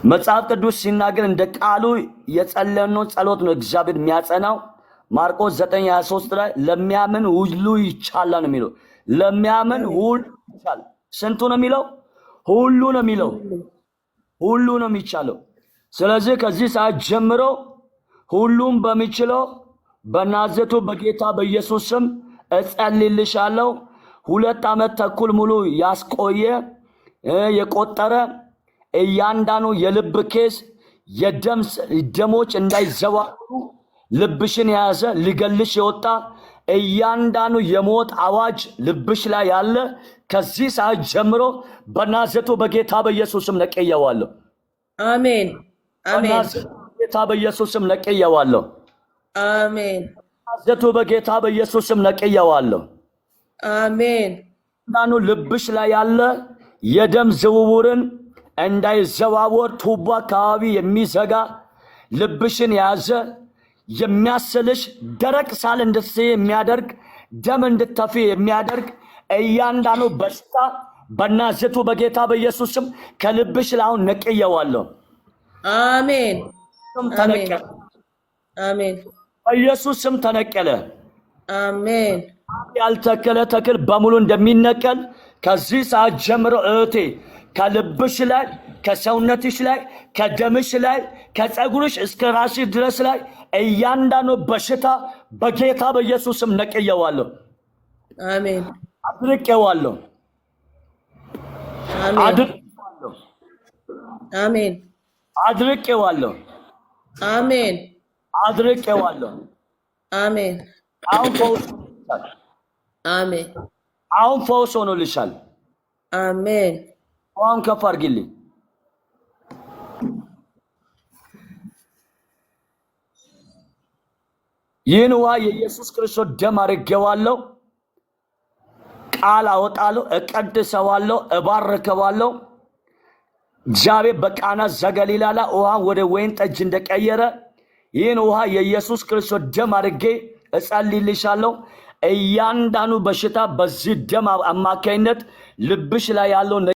መጽሐፍ ቅዱስ ሲናገር እንደ ቃሉ የጸለየነውን ጸሎት ነው እግዚአብሔር የሚያጸናው። ማርቆስ 9:23 ላይ ለሚያምን ሁሉ ይቻላል ነው የሚለው። ለሚያምን ሁሉ ይቻላል። ስንቱ ነው የሚለው? ሁሉ ነው የሚለው። ሁሉ ነው የሚቻለው። ስለዚህ ከዚህ ሰዓት ጀምሮ ሁሉም በሚችለው በናዝሬቱ በጌታ በኢየሱስ ስም እጸልይልሻለሁ። 2 ዓመት ተኩል ሙሉ ያስቆየ የቆጠረ እያንዳንዱ የልብ ኬስ ደሞች እንዳይዘዋወሩ ልብሽን የያዘ ሊገልሽ የወጣ እያንዳንዱ የሞት አዋጅ ልብሽ ላይ ያለ ከዚህ ሰዓት ጀምሮ በናዝሬቱ በጌታ በኢየሱስ ስም ነቅዬዋለሁ። አሜን አሜን። በጌታ በኢየሱስ ስም ነቅዬዋለሁ። አሜን። ናዝሬቱ በጌታ በኢየሱስ ስም ነቅዬዋለሁ። አሜን። እያንዳንዱ ልብሽ ላይ ያለ የደም ዝውውርን እንዳይዘዋወር ቱቦ አካባቢ የሚዘጋ ልብሽን የያዘ የሚያስልሽ ደረቅ ሳል እንድትስይ የሚያደርግ ደም እንድትተፊ የሚያደርግ እያንዳንዱ በሽታ በናዝሬቱ በጌታ በኢየሱስ ስም ከልብሽ ላይ አሁን ነቅዬዋለሁ። አሜን ተነቀለ። አሜን። በኢየሱስ ስም ተነቀለ። አሜን። ያልተከለ ተክል በሙሉ እንደሚነቀል ከዚህ ሰዓት ጀምሮ እህቴ ከልብሽ ላይ ከሰውነትሽ ላይ ከደምሽ ላይ ከጸጉርሽ እስከ ራስሽ ድረስ ላይ እያንዳንዱ በሽታ በጌታ በኢየሱስ ስም ነቅዬዋለሁ። አሜን። አድርቄዋለሁ። አድርቄዋለሁ። አሜን። አድርቄዋለሁ። አሜን። አድርቄዋለሁ። አሜን። አሁን ፈውስ ሆኖልሻል። አሜን። አሁን ፈውስ ሆኖልሻል። አሜን። አሁን ከፍ አድርጊልኝ። ይህን ውሃ የኢየሱስ ክርስቶስ ደም አድርጌዋለሁ። ቃል አወጣለሁ፣ እቀድሰዋለሁ፣ እባርከዋለሁ። እግዚአብሔር በቃና ዘገሊላ ላይ ውሃን ወደ ወይን ጠጅ እንደቀየረ ይህን ውሃ የኢየሱስ ክርስቶስ ደም አድርጌ እጸልይልሻለሁ። እያንዳንዱ በሽታ በዚህ ደም አማካይነት ልብሽ ላይ ያለው